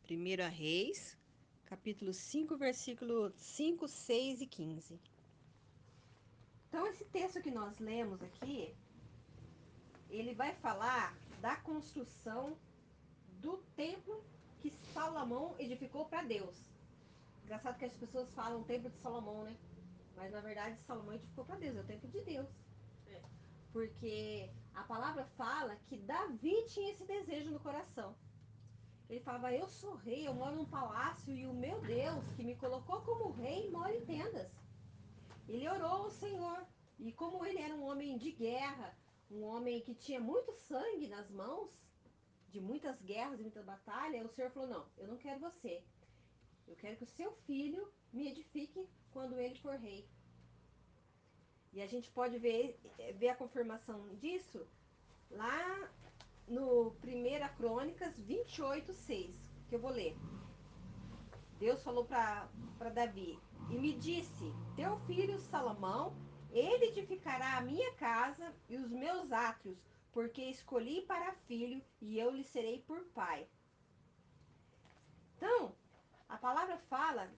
1 Reis, capítulo 5, versículo 5, 6 e 15. Então, esse texto que nós lemos aqui, ele vai falar da construção do templo que Salomão edificou para Deus. Engraçado que as pessoas falam templo de Salomão, né? Mas na verdade Salomão edificou para Deus, é o templo de Deus. Porque a palavra fala que Davi tinha esse desejo no coração. Ele falava, eu sou rei, eu moro num palácio e o meu Deus, que me colocou como rei, mora em tendas. Ele orou ao Senhor. E como ele era um homem de guerra, um homem que tinha muito sangue nas mãos, de muitas guerras e muitas batalhas, o Senhor falou, não, eu não quero você. Eu quero que o seu filho me edifique quando ele for rei. E a gente pode ver a confirmação disso lá no 1 Crônicas 28, 6, que eu vou ler. Deus falou para Davi, e me disse, teu filho Salomão, ele edificará a minha casa e os meus átrios, porque escolhi para filho, e eu lhe serei por pai. Então, a palavra fala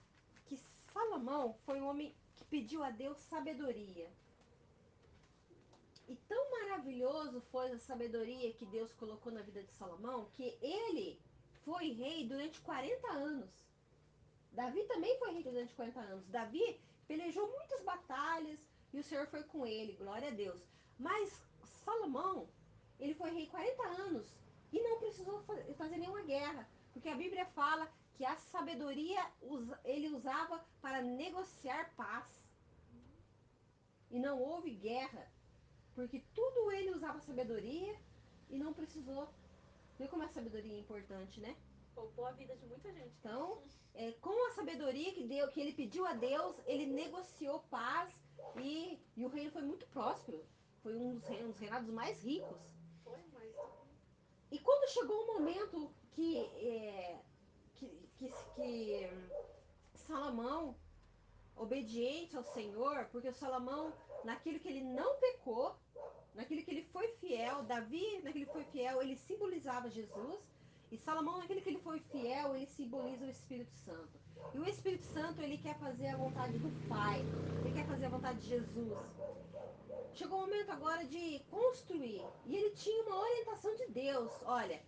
que Salomão foi um homem que pediu a Deus sabedoria. E tão maravilhoso foi a sabedoria que Deus colocou na vida de Salomão, que ele foi rei durante 40 anos. Davi também foi rei durante 40 anos. Davi pelejou muitas batalhas e o Senhor foi com ele, glória a Deus. Mas Salomão, ele foi rei 40 anos e não precisou fazer nenhuma guerra, porque a Bíblia fala que a sabedoria ele usava para negociar paz. E não houve guerra, porque tudo ele usava sabedoria e não precisou. Viu como a sabedoria é importante, né? Poupou a vida de muita gente. Então, com a sabedoria que ele pediu a Deus, ele negociou paz e o reino foi muito próspero. Foi um dos reinados mais ricos. Foi, mas E quando chegou o momento que Salomão, obediente ao Senhor, porque o Salomão, naquilo que ele não pecou, naquilo que ele foi fiel, Davi, naquilo que foi fiel, ele simbolizava Jesus. E Salomão, naquilo que ele foi fiel, ele simboliza o Espírito Santo. E o Espírito Santo, ele quer fazer a vontade do Pai. Ele quer fazer a vontade de Jesus. Chegou o momento agora de construir. E ele tinha uma orientação de Deus. Olha,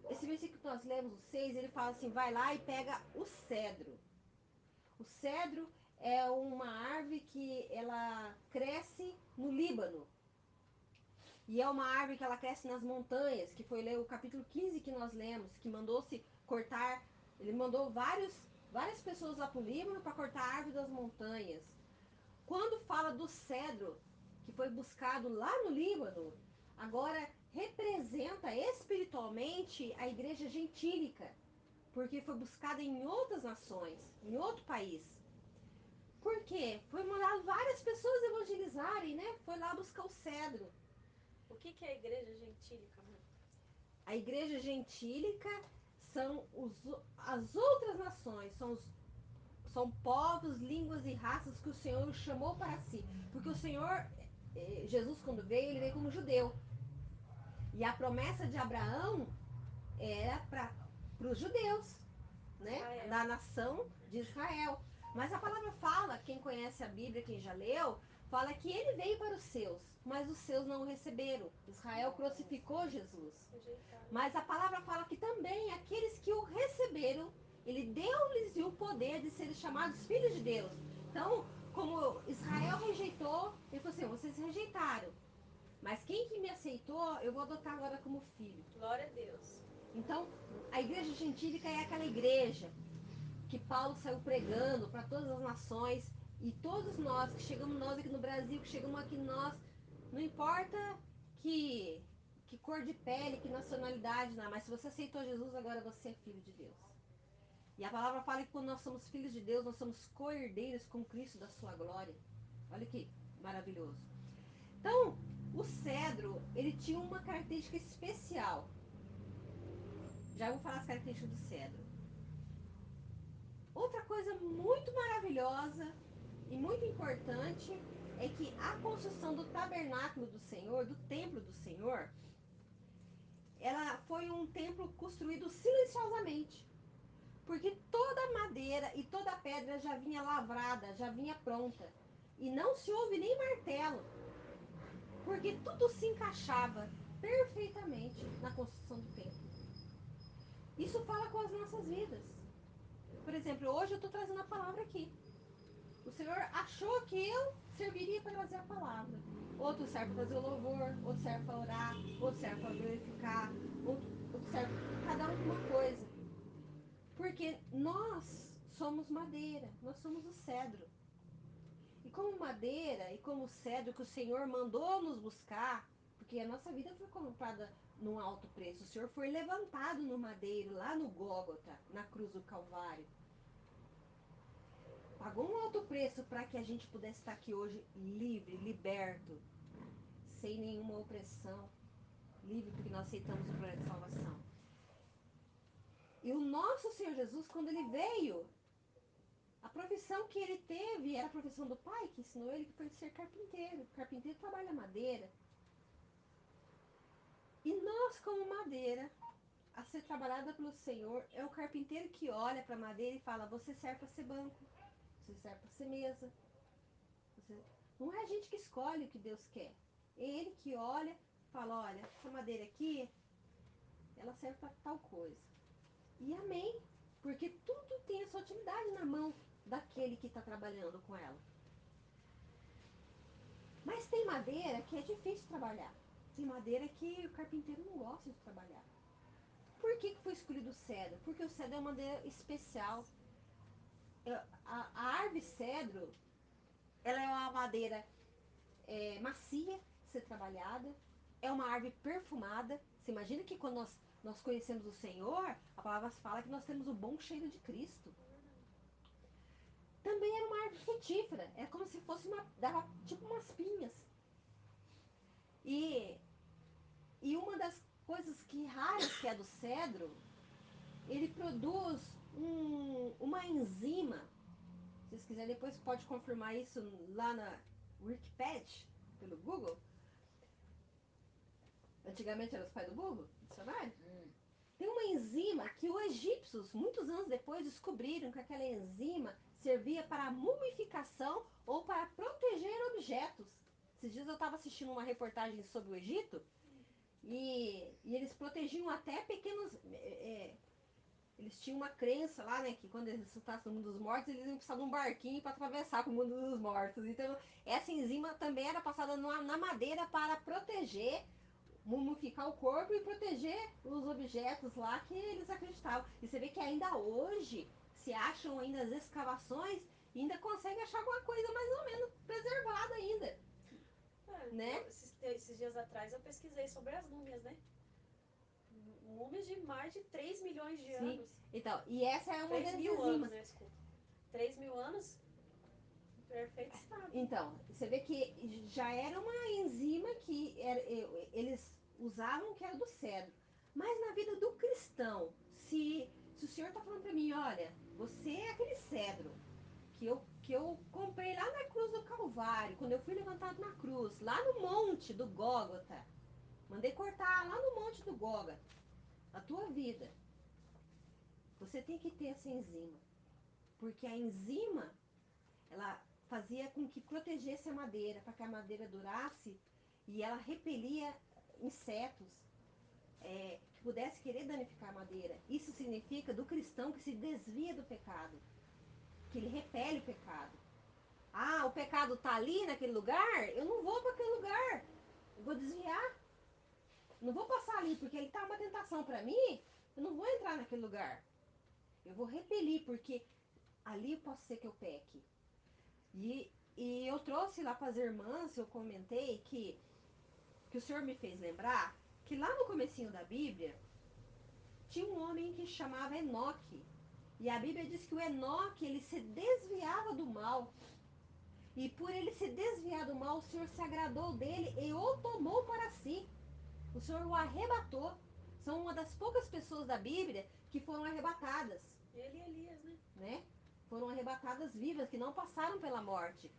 esse versículo que nós lemos, o 6, ele fala assim, vai lá e pega o cedro. O cedro é uma árvore que ela cresce no Líbano. E é uma árvore que ela cresce nas montanhas, que foi ler o capítulo 15 que nós lemos, que mandou-se cortar, ele mandou várias pessoas lá para o Líbano para cortar a árvore das montanhas. Quando fala do cedro, que foi buscado lá no Líbano, agora representa espiritualmente a igreja gentílica, porque foi buscada em outras nações, em outro país. Por quê? Foi mandado várias pessoas evangelizarem, né? Foi lá buscar o cedro. o que é a igreja gentílica, mãe? A igreja gentílica são as outras nações, são povos, línguas e raças que o Senhor chamou para si. Porque o Senhor, Jesus, quando veio, ele veio como judeu. E a promessa de Abraão era para os judeus, né? Israel. Da nação de Israel. Mas a palavra fala, quem conhece a Bíblia, quem já leu, fala que ele veio para os seus, mas os seus não o receberam. Israel crucificou Jesus. Rejeitaram. Mas a palavra fala que também aqueles que o receberam, ele deu-lhes o poder de serem chamados filhos de Deus. Então, como Israel rejeitou, ele falou assim, vocês rejeitaram. Mas quem que me aceitou, eu vou adotar agora como filho. Glória a Deus. Então, a igreja gentílica é aquela igreja que Paulo saiu pregando para todas as nações. E todos nós, que chegamos nós aqui no Brasil, que chegamos aqui nós, não importa que, que cor de pele, que nacionalidade, não, mas se você aceitou Jesus, agora você é filho de Deus. E a palavra fala que quando nós somos filhos de Deus, nós somos co-herdeiros com Cristo da sua glória. Olha que maravilhoso. Então, o cedro, ele tinha uma característica especial. Já vou falar as características do cedro. Outra coisa muito maravilhosa e muito importante é que a construção do tabernáculo do Senhor, do templo do Senhor, ela foi um templo construído silenciosamente. madeira e toda a pedra já vinha lavrada, já vinha pronta. E não se ouve nem martelo, porque tudo se encaixava perfeitamente na construção do templo. Isso fala com as nossas vidas. Por exemplo, hoje eu estou trazendo a palavra aqui. O Senhor achou que eu serviria para trazer a palavra. Outro serve para trazer o louvor, outro serve para orar, outro serve para glorificar, outro serve cada um com uma coisa. Porque nós somos madeira, nós somos o cedro. E como madeira e como cedro que o Senhor mandou nos buscar, porque a nossa vida foi comprada num alto preço. O Senhor foi levantado no madeiro, lá no Gólgota, na cruz do Calvário. Pagou um alto preço para que a gente pudesse estar aqui hoje livre, liberto, sem nenhuma opressão, livre porque nós aceitamos o projeto de salvação. E o nosso Senhor Jesus, quando ele veio, a profissão que ele teve era a profissão do pai, que ensinou ele que foi ser carpinteiro. O carpinteiro trabalha madeira. E nós, como madeira, a ser trabalhada pelo Senhor, é o carpinteiro que olha para a madeira e fala: você serve para ser banco, você serve para ser mesa. Você... Não é a gente que escolhe o que Deus quer. É Ele que olha e fala: olha, essa madeira aqui, ela serve para tal coisa. E amém, porque tudo tem a sua utilidade na mão daquele que está trabalhando com ela. Mas tem madeira que é difícil trabalhar. Tem madeira que o carpinteiro não gosta de trabalhar. Por que foi escolhido o cedro? Porque o cedro é uma madeira especial. A árvore cedro, ela é uma madeira macia de ser trabalhada. É uma árvore perfumada. Você imagina que quando nós conhecemos o Senhor, a palavra fala que nós temos o bom cheiro de Cristo. Também era uma árvore frutífera. É como se fosse dava tipo umas pinhas. E uma das coisas que raras que é do cedro, ele produz uma enzima. Se vocês quiserem, depois pode confirmar isso lá na Wikipedia, pelo Google. Antigamente era os pais do Google, dicionário. Tem uma enzima que os egípcios, muitos anos depois, descobriram que aquela enzima servia para a mumificação ou para proteger objetos. Esses dias eu estava assistindo uma reportagem sobre o Egito e eles protegiam até pequenos... eles tinham uma crença lá, né, que quando eles ressuscitassem no mundo dos mortos, eles iam precisar de um barquinho para atravessar para o mundo dos mortos. Então, essa enzima também era passada na madeira para proteger, mumificar o corpo e proteger os objetos lá que eles acreditavam. E você vê que ainda hoje se acham ainda as escavações e ainda conseguem achar alguma coisa mais ou menos preservada ainda. Né? Esses dias atrás eu pesquisei sobre as múmias, né? Múmias de mais de 3 milhões de Sim. anos. Então, e essa é uma 3 das mil enzimas. anos, né? Desculpa. 3 mil anos, perfeito estado. Então, você vê que já era uma enzima que eles usavam que era do cedro. Mas na vida do cristão, se o Senhor está falando para mim, olha, você é aquele cedro que eu comprei lá na cruz do Calvário, quando eu fui levantado na cruz, lá no monte do Gólgota, mandei cortar lá no monte do Gólgota, a tua vida, você tem que ter essa enzima. Porque a enzima, ela fazia com que protegesse a madeira, para que a madeira durasse e ela repelia insetos que pudesse querer danificar a madeira. Isso significa do cristão que se desvia do pecado, que ele repele o pecado. Ah, o pecado está ali naquele lugar, eu não vou para aquele lugar, eu vou desviar, não vou passar ali porque ele está uma tentação para mim, eu não vou entrar naquele lugar, eu vou repelir porque ali pode ser que eu peque. E eu trouxe lá para as irmãs, eu comentei que o Senhor me fez lembrar que lá no comecinho da Bíblia tinha um homem que chamava Enoque. E a Bíblia diz que o Enoque, ele se desviava do mal. E por ele se desviar do mal, o Senhor se agradou dele e o tomou para si. O Senhor o arrebatou. São uma das poucas pessoas da Bíblia que foram arrebatadas. Ele e Elias, né? Foram arrebatadas vivas, que não passaram pela morte.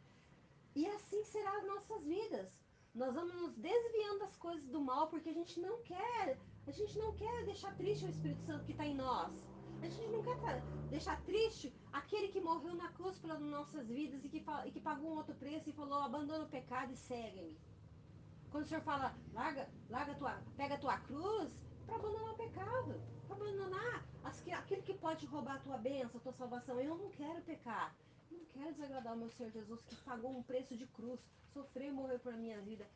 E assim será as nossas vidas. Nós vamos nos desviando das coisas do mal porque a gente não quer deixar triste o Espírito Santo que está em nós. A gente não quer quer deixar triste aquele que morreu na cruz pelas nossas vidas e que pagou um outro preço e falou, abandona o pecado e segue-me. Quando o Senhor fala, pega a tua cruz, é para abandonar o pecado, para abandonar aquilo que pode roubar a tua bênção, a tua salvação. Eu não quero pecar, eu não quero desagradar o meu Senhor Jesus, que pagou um preço de cruz, sofreu e morreu por minha vida.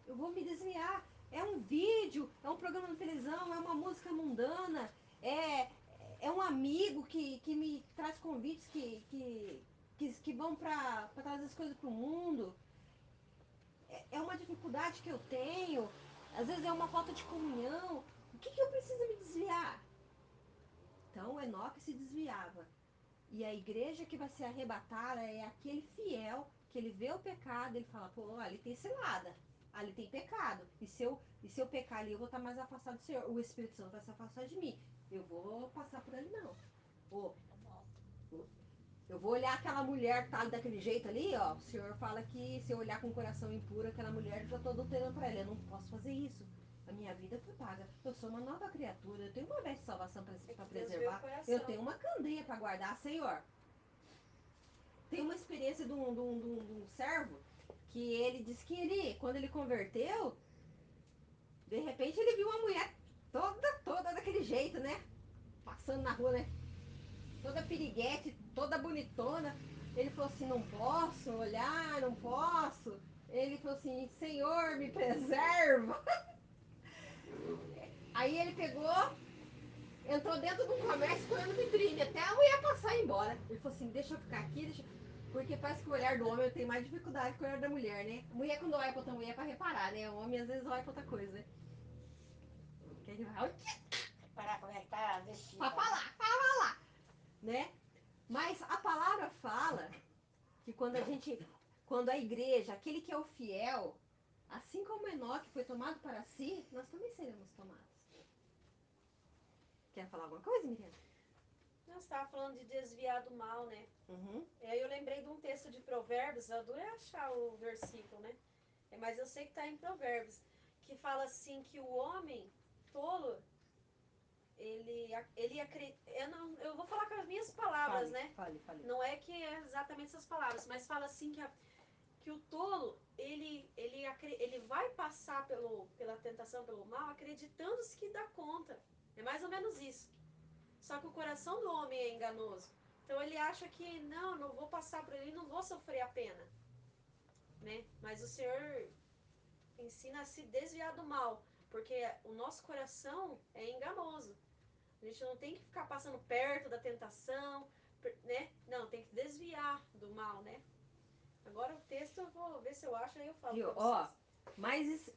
Eu vou me desviar. É um vídeo, é um programa de televisão, é uma música mundana, é, é um amigo que me traz convites que vão para trazer as coisas para o mundo. É uma dificuldade que eu tenho, às vezes é uma falta de comunhão. O que eu preciso me desviar? Então Enoque se desviava. E a igreja que vai ser arrebatada é aquele fiel que ele vê o pecado, ele fala, pô, ali tem cilada, ali tem pecado. E se eu pecar ali, eu vou estar mais afastado do Senhor. O Espírito Santo vai se afastar de mim. Eu vou passar por ali não. Ou eu vou olhar aquela mulher que tá daquele jeito ali, ó. O Senhor fala que se eu olhar com o coração impuro aquela mulher, eu já tô adulterando para ela. Eu não posso fazer isso. A minha vida foi paga. Eu sou uma nova criatura. Eu tenho uma veste de salvação para preservar. Eu tenho uma candeia para guardar, Senhor. Tem uma experiência de um servo que ele disse que quando ele converteu, de repente ele viu uma mulher toda daquele jeito, né? Passando na rua, né? Toda piriguete, toda bonitona. Ele falou assim, não posso olhar, não posso. Ele falou assim, Senhor, me preserva. Aí ele pegou, entrou dentro de um comércio comendo vitrine, até a mulher passar e ir embora. Ele falou assim, deixa eu ficar aqui, porque parece que o olhar do homem tem mais dificuldade que o olhar da mulher, né? A mulher quando olha pra outra mulher é pra reparar, né? O homem às vezes olha pra outra coisa, né? Que ele vai, Reparar como é que tá vestido. pra falar, né? Mas a palavra fala que quando a igreja, aquele que é o fiel, assim como Enoque foi tomado para si, nós também seremos tomados. Quer falar alguma coisa, Miriam? Nós estávamos falando de desviar do mal, né? Uhum. E aí eu lembrei de um texto de Provérbios, eu adorei achar o versículo, né? Mas eu sei que está em Provérbios, que fala assim que o homem tolo, ele acredita. Eu vou falar com as minhas palavras, né? Fale. Não é que é exatamente essas palavras, mas fala assim que o tolo, ele vai passar pela tentação, pelo mal, acreditando-se que dá conta. É mais ou menos isso. Só que o coração do homem é enganoso. Então ele acha que, não vou passar por ele, não vou sofrer a pena. Né? Mas o Senhor ensina a se desviar do mal, porque o nosso coração é enganoso. A gente não tem que ficar passando perto da tentação, né? Não, tem que desviar do mal, né? Agora o texto eu vou ver se eu acho, aí eu falo Viu? pra vocês. Mas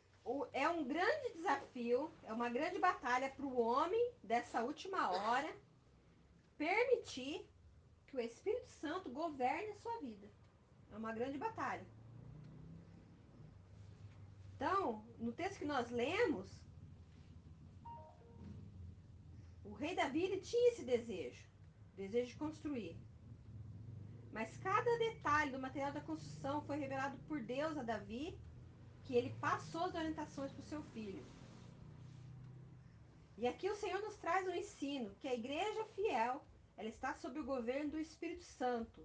é um grande desafio, é uma grande batalha para o homem dessa última hora permitir que o Espírito Santo governe a sua vida. É uma grande batalha. Então, no texto que nós lemos, o rei Davi ele tinha esse desejo de construir. Mas cada detalhe do material da construção foi revelado por Deus a Davi, que ele passou as orientações para o seu filho. E aqui o Senhor nos traz um ensino que a igreja fiel, ela está sob o governo do Espírito Santo,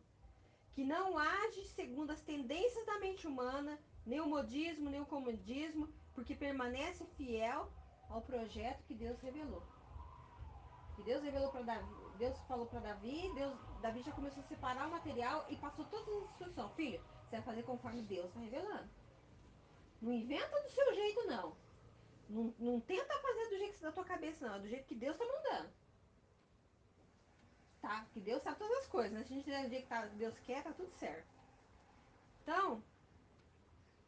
que não age segundo as tendências da mente humana, nem o modismo, nem o comodismo, porque permanece fiel ao projeto que Deus revelou. Que Deus revelou para Davi, Deus falou para Davi, Davi já começou a separar o material e passou todas as instruções. Filho, você vai fazer conforme Deus está revelando. Não inventa do seu jeito, não. Não tenta fazer do jeito da tua cabeça, não. É do jeito que Deus está mandando. Tá? Que Deus sabe todas as coisas, né? Se a gente fizer do jeito que Deus quer, tá tudo certo. Então,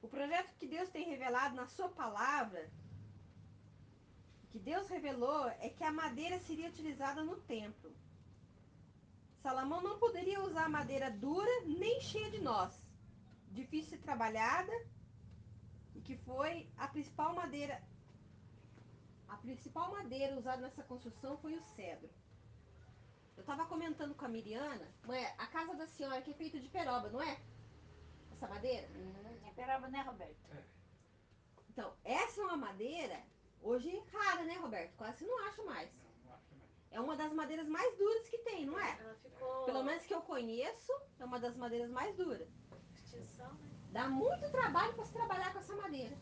o projeto que Deus tem revelado na sua palavra, que Deus revelou, é que a madeira seria utilizada no templo. Salomão não poderia usar madeira dura nem cheia de nós, difícil de ser trabalhada, e que foi a principal madeira usada nessa construção foi o cedro. Eu estava comentando com a Miriana, mãe, a casa da senhora que é feita de peroba, não é? Essa madeira? É peroba, né, Roberto? Então, essa é uma madeira, hoje rara, né, Roberto? Quase não acha mais. É uma das madeiras mais duras que tem, não é? Ela ficou. Pelo menos que eu conheço, é uma das madeiras mais duras. Extinção, né? Dá muito trabalho para se trabalhar com essa madeira.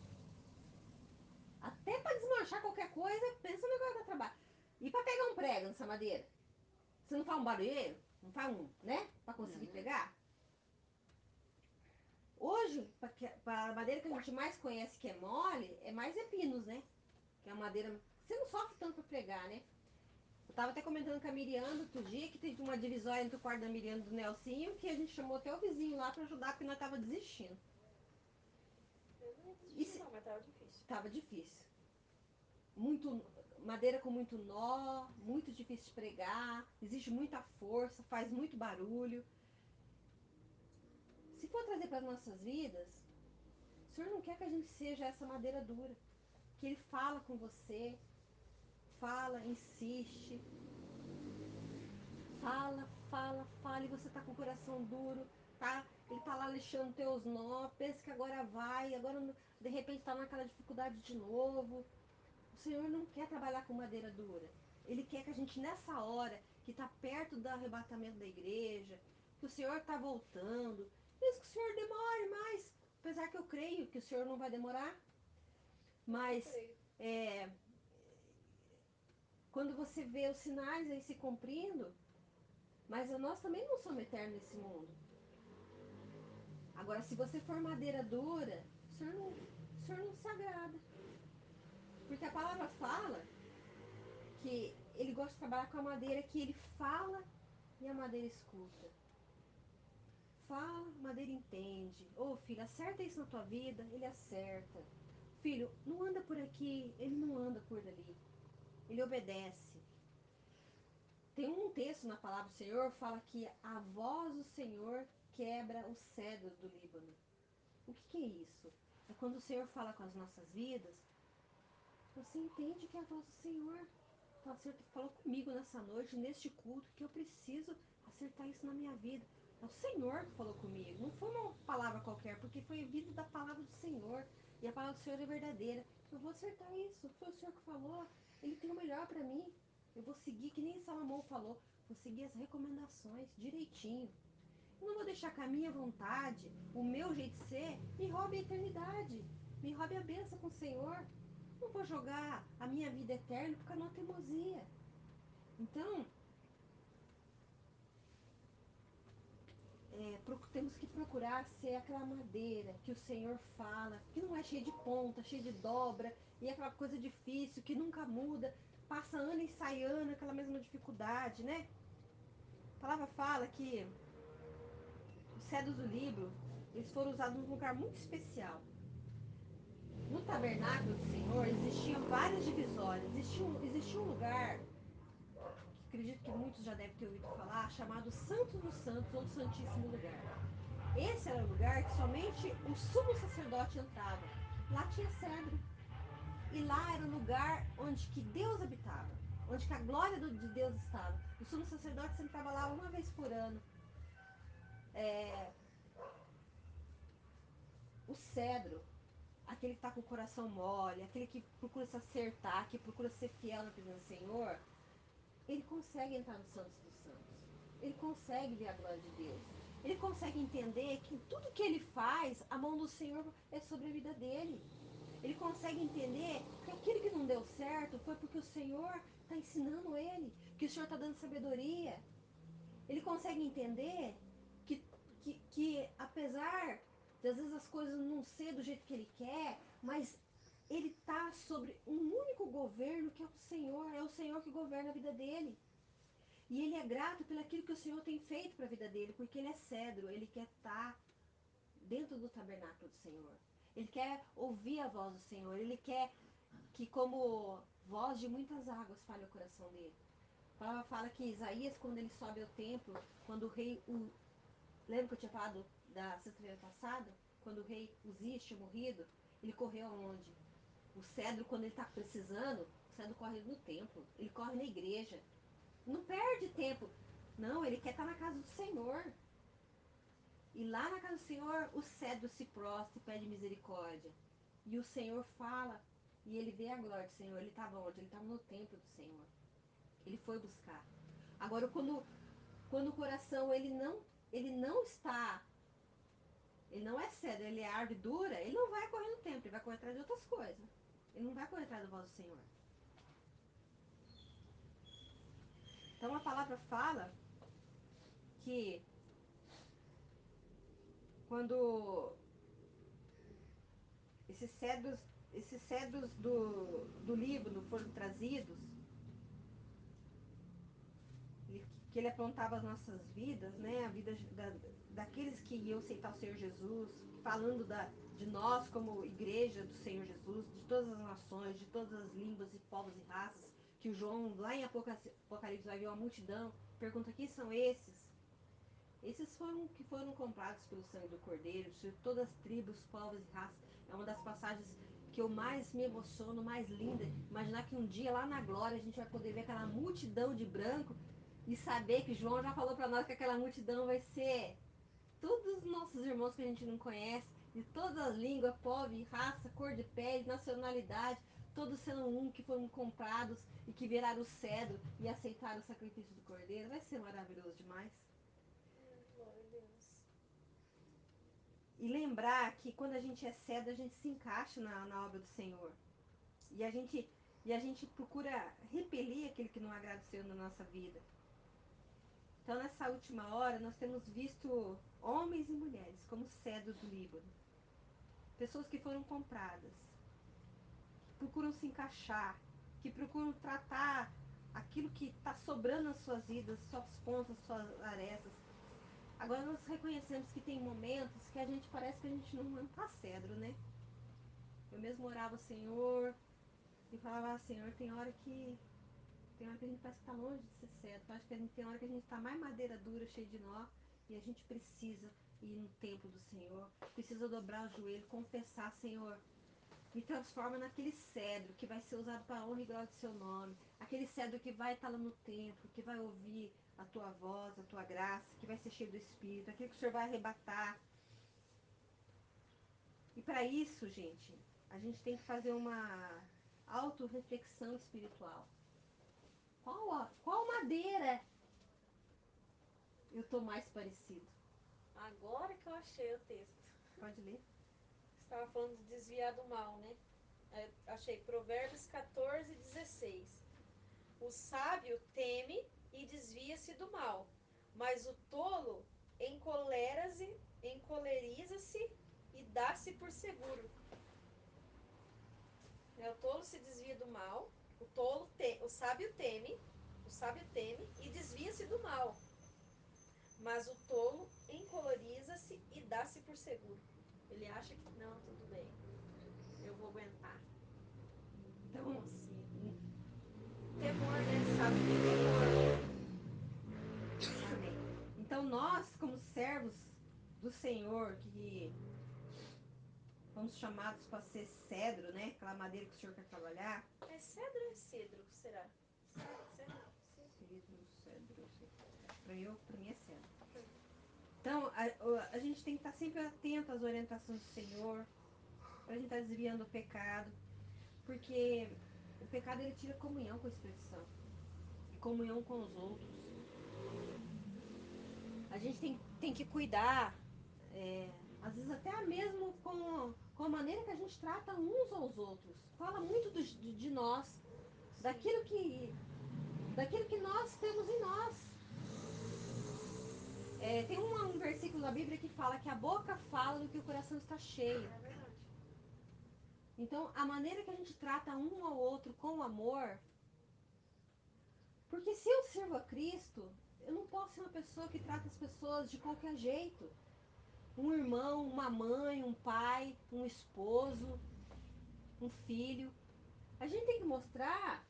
Até para desmanchar qualquer coisa, pensa no que vai dar trabalho. E para pegar um prego nessa madeira? Você não faz um barulheiro? Não faz um, né? Para conseguir pegar? Hoje, para a madeira que a gente mais conhece que é mole, é mais epinos, né? Que é a madeira. Você não sofre tanto para pregar, né? Eu tava até comentando com a Miriam outro dia que teve uma divisória entre o quarto da Miriam e do Nelsinho, que a gente chamou até o vizinho lá para ajudar, porque nós tava desistindo. Eu não ia E desistir, se... não, mas tava difícil. Tava difícil. Muito madeira com muito nó, muito difícil de pregar, exige muita força, faz muito barulho. Se for trazer para as nossas vidas, o Senhor não quer que a gente seja essa madeira dura. Que Ele fala com você, fala, insiste, fala, e você tá com o coração duro, tá? Ele tá lá lixando teus nós, pensa que agora vai, agora de repente tá naquela dificuldade de novo. O Senhor não quer trabalhar com madeira dura. Ele quer que a gente, nessa hora, que está perto do arrebatamento da igreja, que o Senhor está voltando, mesmo que o Senhor demore mais, apesar que eu creio que o Senhor não vai demorar, mas é, quando você vê os sinais aí se cumprindo, mas nós também não somos eternos nesse mundo. Agora, se você for madeira dura, o Senhor não se agrada. Porque a palavra fala que ele gosta de trabalhar com a madeira que ele fala e a madeira escuta. Fala, a madeira entende. Ô filho, acerta isso na tua vida, ele acerta. Filho, não anda por aqui, ele não anda por ali. Ele obedece. Tem um texto na palavra do Senhor que fala que a voz do Senhor quebra os cedros do Líbano. O que é isso? É quando o Senhor fala com as nossas vidas, você entende que é a voz do Senhor. Fala, Senhor, tu falou comigo nessa noite, neste culto, que eu preciso acertar isso na minha vida. É o Senhor que falou comigo. Não foi uma palavra qualquer, porque foi vindo da palavra do Senhor. E a palavra do Senhor é verdadeira. Eu vou acertar isso. Foi o Senhor que falou. Ele tem o melhor para mim. Eu vou seguir, que nem Salomão falou. Vou seguir as recomendações direitinho. Eu não vou deixar que a minha vontade, o meu jeito de ser, me roube a eternidade. Me roube a bênção com o Senhor. Não vou jogar a minha vida eterna por causa de uma teimosia. Então, temos que procurar ser aquela madeira que o Senhor fala, que não é cheia de ponta, cheia de dobra, e é aquela coisa difícil, que nunca muda, passa ano e sai ano, aquela mesma dificuldade, né? A palavra fala que os cedros do livro, eles foram usados num lugar muito especial. No tabernáculo do Senhor existiam várias divisórias, existia um lugar acredito que muitos já devem ter ouvido falar, chamado Santo dos Santos ou Santíssimo Lugar. Esse era o lugar que somente o sumo sacerdote entrava. Lá tinha cedro. E lá era o lugar onde que Deus habitava, onde que a glória de Deus estava. O sumo sacerdote sempre estava lá uma vez por ano. É, o cedro, aquele que está com o coração mole, aquele que procura se acertar, que procura ser fiel na presença do Senhor, ele consegue entrar no Santos dos Santos. Ele consegue ver a glória de Deus. Ele consegue entender que tudo que ele faz, a mão do Senhor é sobre a vida dele. Ele consegue entender que aquilo que não deu certo foi porque o Senhor está ensinando ele, que o Senhor está dando sabedoria. Ele consegue entender que apesar de às vezes as coisas não ser do jeito que ele quer, mas ele está sobre um único governo que é o Senhor que governa a vida dele. E ele é grato pelo aquilo que o Senhor tem feito para a vida dele, porque ele é cedro, ele quer estar dentro do tabernáculo do Senhor. Ele quer ouvir a voz do Senhor, ele quer que como voz de muitas águas fale o coração dele. A palavra fala que Isaías, quando ele sobe ao templo, quando o rei, lembra que eu tinha falado da sexta-feira passada? Quando o rei Uzias tinha morrido, ele correu aonde? O cedro, quando ele está precisando, o cedro corre no templo, ele corre na igreja. Não perde tempo. Não, ele quer estar na casa do Senhor. E lá na casa do Senhor, o cedro se prostra e pede misericórdia. E o Senhor fala, e ele vê a glória do Senhor. Ele estava onde? Ele estava no templo do Senhor. Ele foi buscar. Agora, quando o coração ele não está, ele não é cedo, ele é árvore dura, ele não vai correr no templo, ele vai correr atrás de outras coisas. Ele não vai correr atrás da voz do Senhor. Então a palavra fala que quando esses cedros do Líbano foram trazidos, que ele apontava as nossas vidas, né? A vida daqueles que iam aceitar o Senhor Jesus, falando de nós como igreja do Senhor Jesus, de todas as nações, de todas as línguas e povos e raças, que o João, lá em Apocalipse, vai ver uma multidão, pergunta quem são esses? Esses foram que foram comprados pelo sangue do Cordeiro, de todas as tribos, povos e raças. É uma das passagens que eu mais me emociono, mais linda. Imaginar que um dia lá na glória a gente vai poder ver aquela multidão de branco e saber que João já falou para nós que aquela multidão vai ser todos os nossos irmãos que a gente não conhece, de todas as línguas, povo, raça, cor de pele, nacionalidade, todos sendo um que foram comprados e que viraram o cedro e aceitaram o sacrifício do Cordeiro. Vai ser maravilhoso demais. Glória a Deus. E lembrar que quando a gente é cedro, a gente se encaixa na obra do Senhor. E a gente procura repelir aquele que não agrada o Senhor na nossa vida. Então, nessa última hora, nós temos visto homens e mulheres como cedro do Líbano. Pessoas que foram compradas, que procuram se encaixar, que procuram tratar aquilo que está sobrando nas suas vidas, suas pontas, suas arestas. Agora nós reconhecemos que tem momentos que a gente parece que a gente não está cedro, né? Eu mesmo orava ao Senhor e falava, Senhor, tem hora que a gente parece que está longe de ser cedro. Acho que tem hora que a gente está mais madeira dura, cheia de nó, e a gente precisa ir no templo do Senhor, precisa dobrar o joelho, confessar, Senhor, me transforma naquele cedro que vai ser usado para a honra e glória do seu nome. Aquele cedro que vai estar lá no templo, que vai ouvir a tua voz, a tua graça, que vai ser cheio do Espírito, aquele que o Senhor vai arrebatar. E para isso, gente, a gente tem que fazer uma autorreflexão espiritual. Qual madeira eu estou mais parecido? Agora que eu achei o texto. Pode ler? Você estava falando de desviar do mal, né? Achei Provérbios 14, 16. O sábio teme e desvia-se do mal, mas o tolo encoleriza-se e dá-se por seguro. O tolo se desvia do mal, o sábio teme e desvia-se do mal, mas o tolo encoleriza-se e dá-se por seguro. Ele acha que não, tudo bem, eu vou aguentar. Então, Não consigo. temor, né? Sabe temor. Amém. Então, nós, como servos do Senhor, que fomos chamados para ser cedro, né? Aquela madeira que o Senhor quer trabalhar. É cedro ou é cedro? Será? Cedro? Cedro. Para mim é cedro. Então, a gente tem que estar sempre atento às orientações do Senhor, para a gente estar desviando o pecado, porque o pecado ele tira comunhão com a Espírito Santo e comunhão com os outros. A gente tem que cuidar, às vezes até mesmo com a maneira que a gente trata uns aos outros. Fala muito de nós, daquilo que nós temos em nós. Tem um versículo da Bíblia que fala que a boca fala do que o coração está cheio. É verdade. Então, a maneira que a gente trata um ao outro com amor. Porque se eu sirvo a Cristo, eu não posso ser uma pessoa que trata as pessoas de qualquer jeito. Um irmão, uma mãe, um pai, um esposo, um filho. A gente tem que mostrar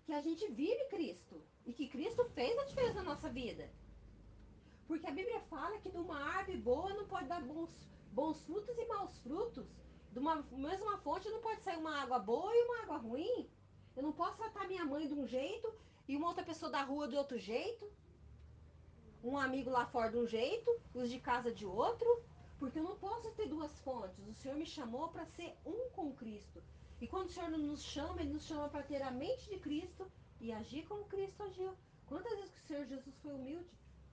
que a gente vive Cristo e que Cristo fez a diferença na nossa vida. Porque a Bíblia fala que de uma árvore boa não pode dar bons frutos e maus frutos. De uma mesma fonte não pode sair uma água boa e uma água ruim. Eu não posso tratar minha mãe de um jeito e uma outra pessoa da rua de outro jeito. Um amigo lá fora de um jeito, os de casa de outro. Porque eu não posso ter duas fontes. O Senhor me chamou para ser um com Cristo. E quando o Senhor nos chama, Ele nos chama para ter a mente de Cristo e agir como Cristo agiu. Quantas vezes que o Senhor Jesus foi humilde,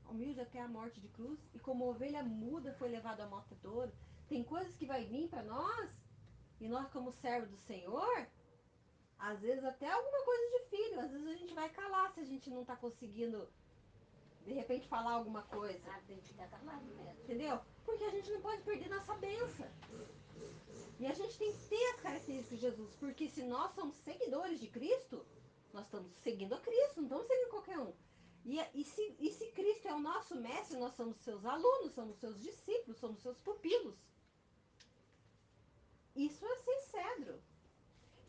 humilde até a morte de cruz, e como ovelha muda foi levado à matadouro. Tem coisas que vai vir para nós, e nós como servo do Senhor, às vezes até alguma coisa de filho, às vezes a gente vai calar se a gente não está conseguindo, de repente, falar alguma coisa. Ah, tem que ficar calado mesmo. Entendeu? Porque a gente não pode perder nossa benção. E a gente tem que ter as características de Jesus, porque se nós somos seguidores de Cristo, nós estamos seguindo a Cristo, não estamos seguindo qualquer um. E se Cristo é o nosso mestre, nós somos seus alunos, somos seus discípulos, somos seus pupilos. Isso é ser cedro.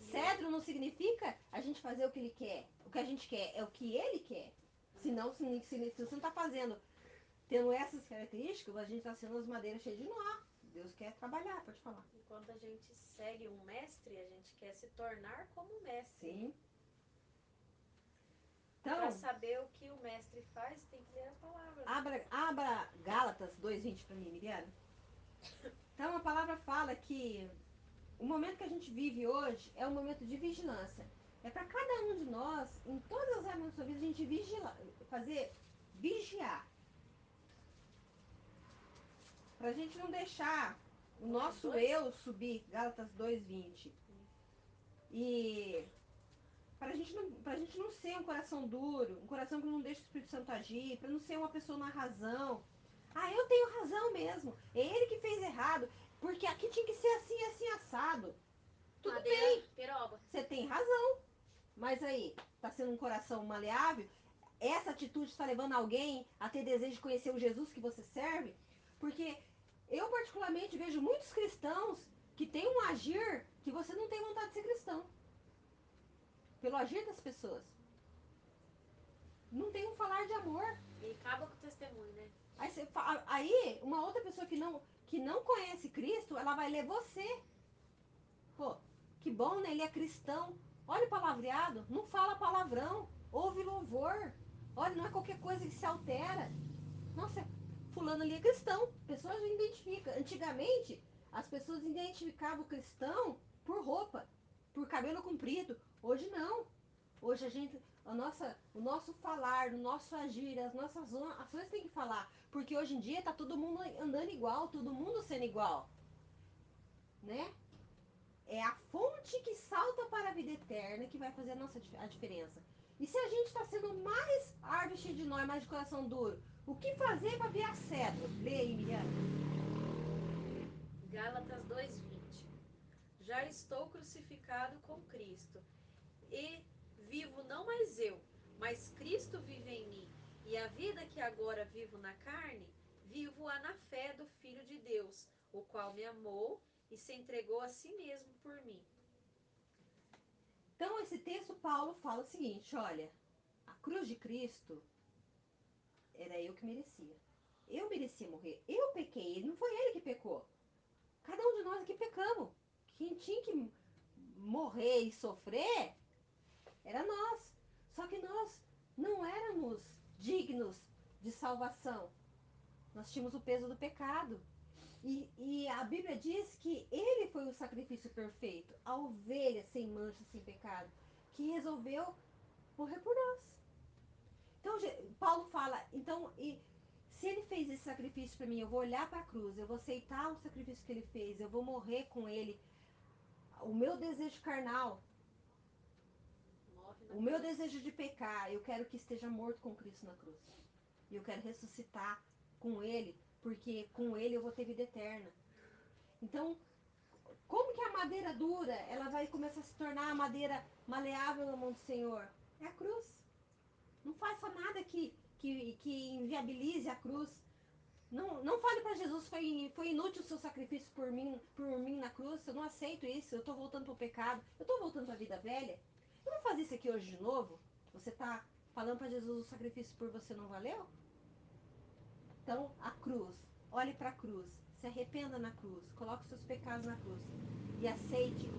Cedro não significa a gente fazer o que ele quer. O que a gente quer é o que ele quer. Senão, se você não está fazendo, tendo essas características, a gente está sendo as madeiras cheias de nó. Deus quer trabalhar, pode falar. E quando a gente segue um mestre, a gente quer se tornar como um mestre. Sim. Para Então, saber o que o mestre faz, tem que ler a palavra. abra Gálatas 2:20 para mim, Miriam. Então, a palavra fala que o momento que a gente vive hoje é um momento de vigilância. É para cada um de nós, em todas as áreas da nossa vida, a gente vigiar. Para a gente não deixar o nosso eu subir, Gálatas 2:20. E para a gente não ser um coração duro, um coração que não deixa o Espírito Santo agir, para não ser uma pessoa na razão. Ah, eu tenho razão mesmo. É ele que fez errado, porque aqui tinha que ser assim, assim, assado. Tudo Madeira, bem, peroba. você tem razão. Mas aí, tá sendo um coração maleável? Essa atitude está levando alguém a ter desejo de conhecer o Jesus que você serve? Porque eu particularmente vejo muitos cristãos que têm um agir que você não tem vontade de ser cristão. Pelo agir das pessoas. Não tem um falar de amor. E acaba com o testemunho, né? Aí uma outra pessoa que não conhece Cristo, ela vai ler você. Pô, que bom, né? Ele é cristão. Olha o palavreado, não fala palavrão. Ouve louvor. Olha, não é qualquer coisa que se altera. Nossa, fulano ali é cristão. Pessoas não identificam. Antigamente, as pessoas identificavam o cristão por roupa, por cabelo comprido. Hoje não. Hoje o nosso falar, o nosso agir, as nossas ações tem que falar. Porque hoje em dia tá todo mundo andando igual, todo mundo sendo igual. Né? É a fonte que salta para a vida eterna que vai fazer a diferença. E se a gente está sendo mais árvore cheia de nós, mais de coração duro, o que fazer para virar cedro? Lê aí, Miriam. Gálatas 2:20. Já estou crucificado com Cristo, e vivo não mais eu, mas Cristo vive em mim. E a vida que agora vivo na carne, vivo-a na fé do Filho de Deus, o qual me amou e se entregou a si mesmo por mim. Então, esse texto, Paulo fala o seguinte: olha, a cruz de Cristo era eu que merecia. Eu merecia morrer. Eu pequei, não foi ele que pecou. Cada um de nós aqui pecamos. Quem tinha que morrer e sofrer era nós. Só que nós não éramos dignos de salvação. Nós tínhamos o peso do pecado. E a Bíblia diz que ele foi o sacrifício perfeito, a ovelha sem mancha, sem pecado, que resolveu morrer por nós. Então, Paulo fala, então, se ele fez esse sacrifício para mim, eu vou olhar para a cruz, eu vou aceitar o sacrifício que ele fez, eu vou morrer com ele. O meu desejo carnal, o meu desejo de pecar, eu quero que esteja morto com Cristo na cruz. E eu quero ressuscitar com ele, porque com ele eu vou ter vida eterna. Então, como que a madeira dura, ela vai começar a se tornar a madeira maleável na mão do Senhor? É a cruz. Não faça nada que inviabilize a cruz. Não fale para Jesus, foi inútil o seu sacrifício por mim na cruz, eu não aceito isso, eu estou voltando para o pecado, eu estou voltando para a vida velha. Eu vou fazer isso aqui hoje de novo? Você está falando para Jesus, o sacrifício por você não valeu? Então, a cruz, olhe para a cruz, se arrependa na cruz, coloque os seus pecados na cruz e aceite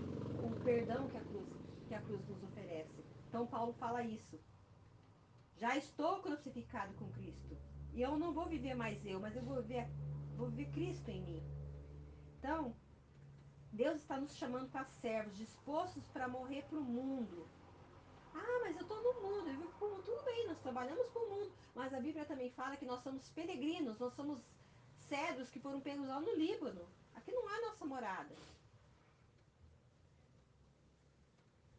o perdão que a cruz nos oferece. Então, Paulo fala isso. Já estou crucificado com Cristo. E eu não vou viver mais eu, mas eu vou viver Cristo em mim. Então, Deus está nos chamando para servos, dispostos para morrer para o mundo. Ah, mas eu tô no mundo, eu vivo pro mundo. Tudo bem, nós trabalhamos pro mundo. Mas a Bíblia também fala que nós somos peregrinos, nós somos cedros que foram pegos lá no Líbano. Aqui não há nossa morada.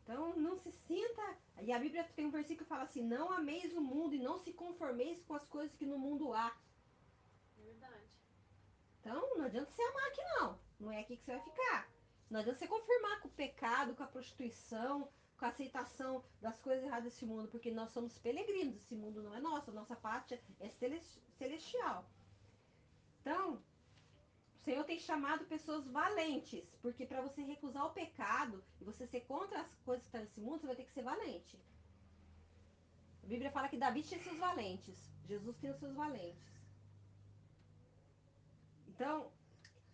Então não se sinta. E a Bíblia tem um versículo que fala assim: não ameis o mundo e não se conformeis com as coisas que no mundo há. Verdade. Então não adianta você amar aqui não. Não é aqui que você vai ficar. Não adianta você confirmar com o pecado, com a prostituição, com a aceitação das coisas erradas desse mundo, porque nós somos peregrinos. Esse mundo não é nosso, a nossa pátria é celestial. Então, o Senhor tem chamado pessoas valentes, porque para você recusar o pecado e você ser contra as coisas que estão nesse mundo, você vai ter que ser valente. A Bíblia fala que Davi tinha seus valentes, Jesus tinha seus valentes. Então,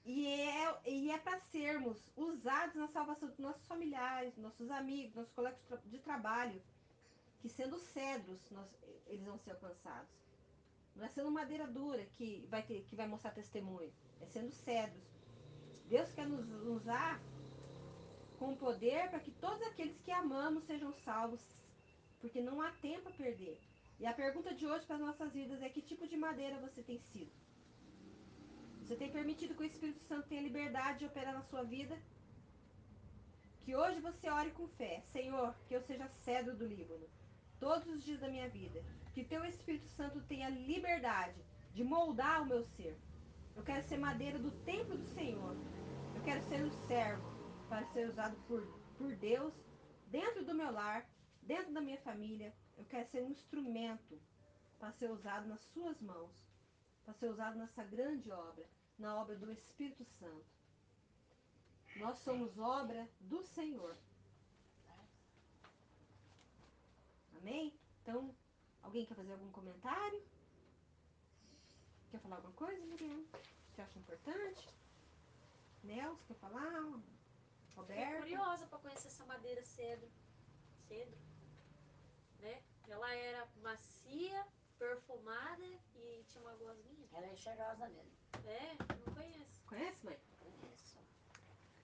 e é para sermos usados na salvação dos nossos familiares, nossos amigos, nossos colegas de trabalho, que sendo cedros, eles vão ser alcançados. Não é sendo madeira dura que vai mostrar testemunho, é sendo cedros. Deus quer nos usar com poder para que todos aqueles que amamos sejam salvos, porque não há tempo a perder. E a pergunta de hoje para as nossas vidas é: que tipo de madeira você tem sido? Você tem permitido que o Espírito Santo tenha liberdade de operar na sua vida? Que hoje você ore com fé: Senhor, que eu seja cedro do Líbano todos os dias da minha vida. Que teu Espírito Santo tenha liberdade de moldar o meu ser. Eu quero ser madeira do templo do Senhor. Eu quero ser um servo para ser usado por Deus dentro do meu lar, dentro da minha família. Eu quero ser um instrumento para ser usado nas suas mãos, para ser usado nessa grande obra, na obra do Espírito Santo. Nós somos obra do Senhor. Amém? Então, alguém quer fazer algum comentário? Quer falar alguma coisa, Miriam? Você acha importante? Nelson, quer falar? Fiquei Roberto? curiosa para conhecer essa madeira cedro. Cedro, né? Ela era macia, perfumada e tinha uma gosminha. Ela é cheirosa mesmo. É, não conheço. Conhece, mãe? Conheço.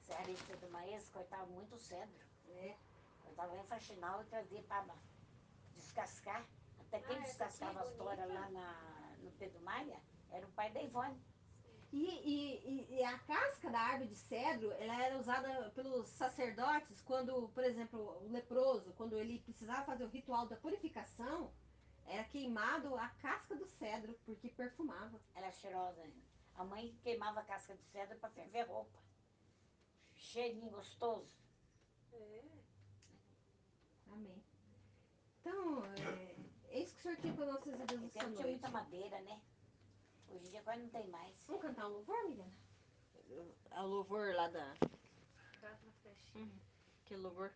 Cearense do maíz cortava muito cedro. É. Cortava em faxinal e trazia para descascar. Até quem Essa descascava aqui, as toras bonita. lá no Pedro Maia era o pai da Ivone. E a casca da árvore de cedro, ela era usada pelos sacerdotes quando, por exemplo, o leproso, quando ele precisava fazer o ritual da purificação, era queimado a casca do cedro, porque perfumava. Era cheirosa ainda. A mãe queimava a casca de cedro para ferver roupa. Cheirinho gostoso. É. Amém. Então, é isso que o Senhor tinha para nossas vidas Esse essa tempo tinha noite. muita madeira, né? Hoje em dia quase não tem mais. Vamos cantar um louvor, Miriam? A louvor lá da... Gato na flechinha. Que louvor